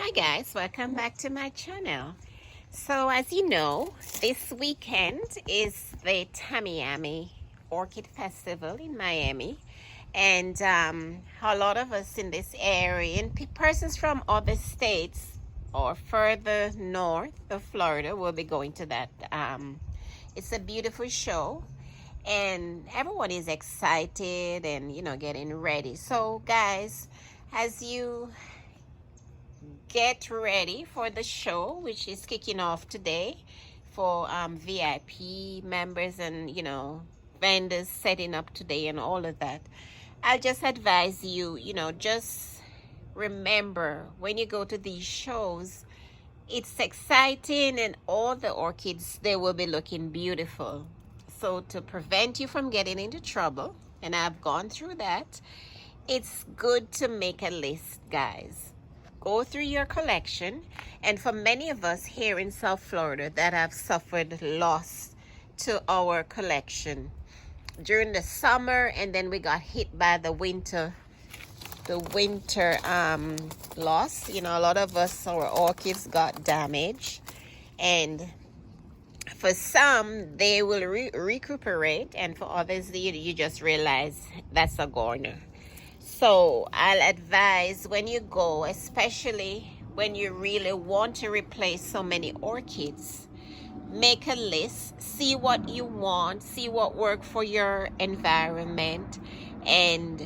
Hi guys, welcome back to my channel. So as you know, this weekend is the Tamiami Orchid Festival in Miami, and a lot of us in this area and persons from other states or further north of Florida will be going to that. It's a beautiful show and everyone is excited and getting ready. So guys, as you get ready for the show, which is kicking off today for VIP members and vendors setting up today and all of that, I'll just advise you, just remember when you go to these shows, it's exciting and all the orchids, they will be looking beautiful. So to prevent you from getting into trouble, and I've gone through that, it's good to make a list, guys. Go through your collection, and for many of us here in South Florida that have suffered loss to our collection during the summer, and then we got hit by the winter loss. A lot of us, our orchids got damaged, and for some they will recuperate, and for others you just realize that's a goner. So I'll advise when you go, especially when you really want to replace so many orchids, make a list, see what you want, see what works for your environment, and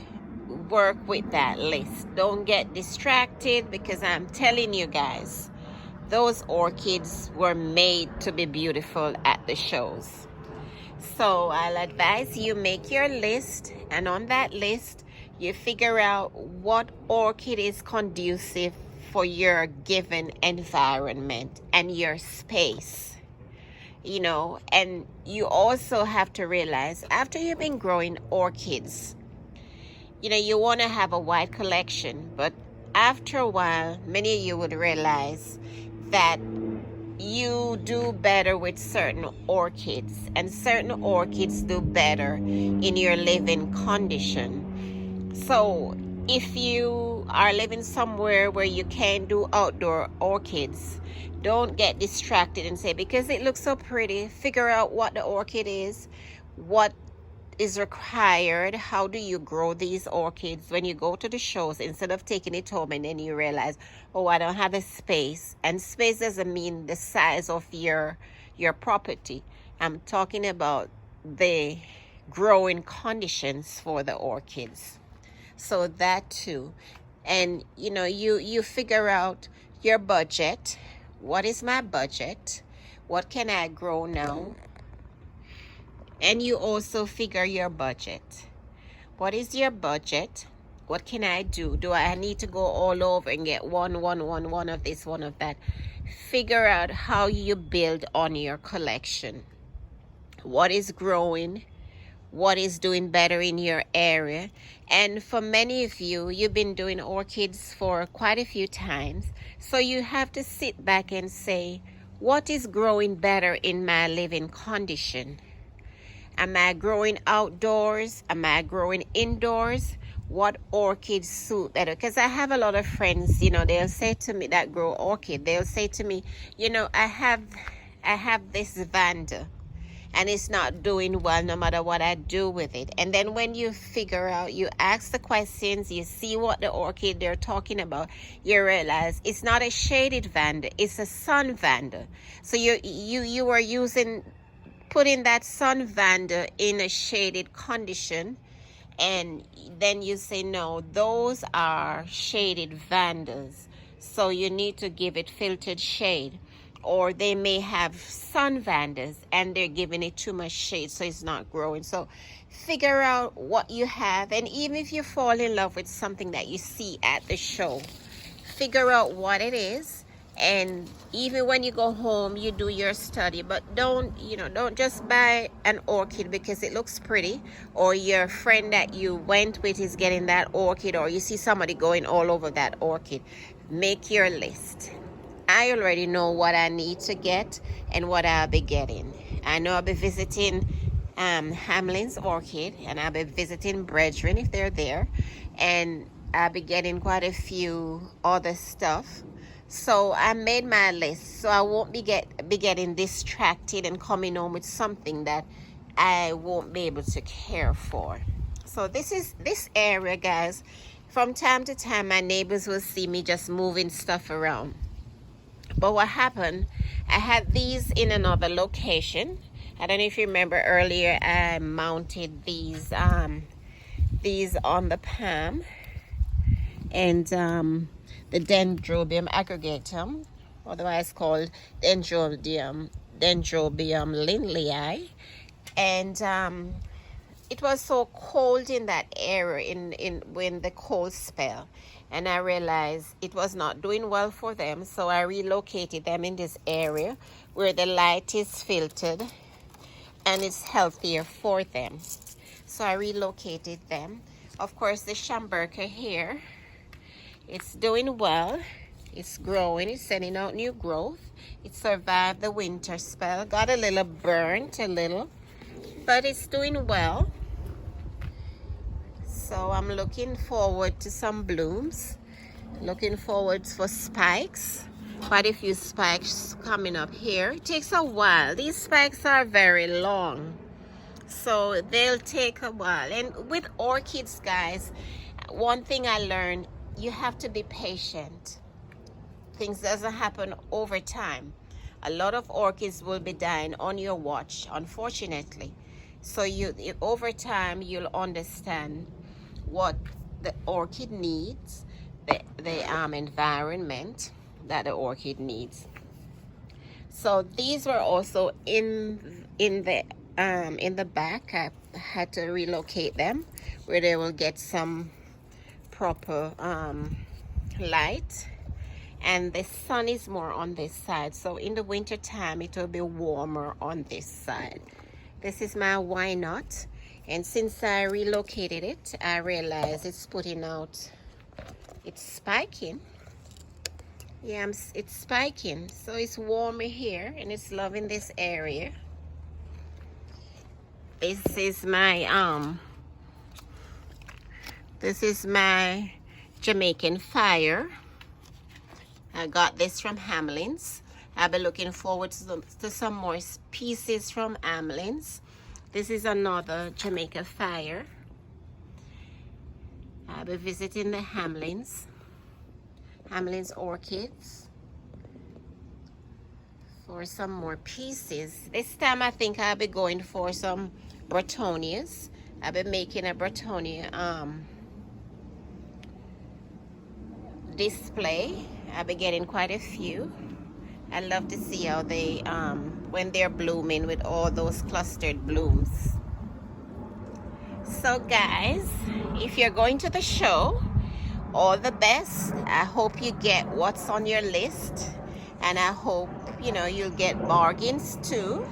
work with that list. Don't get distracted, because I'm telling you guys, those orchids were made to be beautiful at the shows. So I'll advise you make your list, and on that list you figure out what orchid is conducive for your given environment and your space. And you also have to realize, after you've been growing orchids, you want to have a wide collection, but after a while, many of you would realize that you do better with certain orchids, and certain orchids do better in your living condition. So if you are living somewhere where you can't do outdoor orchids, don't get distracted and say, because it looks so pretty, figure out what the orchid is, what is required, how do you grow these orchids when you go to the shows, instead of taking it home and then you realize, oh, I don't have the space. And space doesn't mean the size of your property. I'm talking about the growing conditions for the orchids. So that too. And you figure out your budget. What is my budget? What can I grow now? And you also figure your budget. What is your budget? What can I do? Do I need to go all over and get one of this, one of that? Figure out how you build on your collection. What is growing? What is doing better in your area? And for many of you, you've been doing orchids for quite a few times, so you have to sit back and say, what is growing better in my living condition? Am I growing outdoors? Am I growing indoors? What orchids suit better? Because I have a lot of friends, they'll say to me that grow orchid, they'll say to me, I have this Vanda, and it's not doing well no matter what I do with it. And then when you figure out, you ask the questions, you see what the orchid they're talking about, you realize it's not a shaded Vanda, it's a sun Vanda. So you are putting that sun Vanda in a shaded condition, and then you say, no, those are shaded Vandas, so you need to give it filtered shade. Or they may have sun Vandas and they're giving it too much shade, so it's not growing. So figure out what you have, and even if you fall in love with something that you see at the show, figure out what it is. And even when you go home, you do your study, but don't just buy an orchid because it looks pretty, or your friend that you went with is getting that orchid, or you see somebody going all over that orchid. Make your list. I already know what I need to get and what I'll be getting. I know I'll be visiting Hamlin's Orchid, and I'll be visiting Brethren if they're there, and I'll be getting quite a few other stuff. So I made my list, so I won't be getting distracted and coming home with something that I won't be able to care for. So this area, guys. From time to time, my neighbors will see me just moving stuff around. But what happened, I had these in another location. I don't know if you remember earlier, I mounted these on the palm, and the Dendrobium aggregatum, otherwise called Dendrobium lindleyi, and it was so cold in that area in when the cold spell, and I realized it was not doing well for them, so I relocated them in this area where the light is filtered and it's healthier for them. So I relocated them. Of course, the Chamberca here, it's doing well. It's growing. It's sending out new growth. It survived the winter spell. Got a little burnt, but it's doing well. So I'm looking forward to some blooms. Looking forward for spikes. Quite a few spikes coming up here. It takes a while. These spikes are very long, so they'll take a while. And with orchids, guys, one thing I learned, you have to be patient. Things doesn't happen over time. A lot of orchids will be dying on your watch, unfortunately. So over time, you'll understand what the orchid needs, the environment that the orchid needs. So these were also in the back. I had to relocate them where they will get some proper light, and the sun is more on this side, so in the winter time it will be warmer on this side. This is my why not, and since I relocated it, I realized it's putting out, it's spiking. Yeah, it's spiking, so it's warmer here and it's loving this area. This is my Jamaican fire. I got this from Hamlin's. I'll be looking forward to some more pieces from Hamlin's. This is another Jamaica fire. I'll be visiting the Hamlin's orchids for some more pieces. This time I think I'll be going for some Bretonias. I'll be making a Bretonia display. I'll be getting quite a few. I love to see how they when they're blooming with all those clustered blooms. So guys, if you're going to the show, all the best. I hope you get what's on your list, and I hope you'll get bargains too,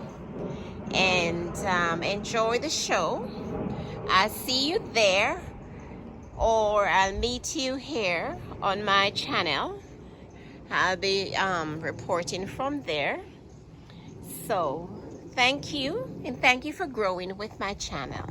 and enjoy the show. I'll see you there, or I'll meet you here on my channel. I'll be reporting from there. So thank you, and thank you for growing with my channel.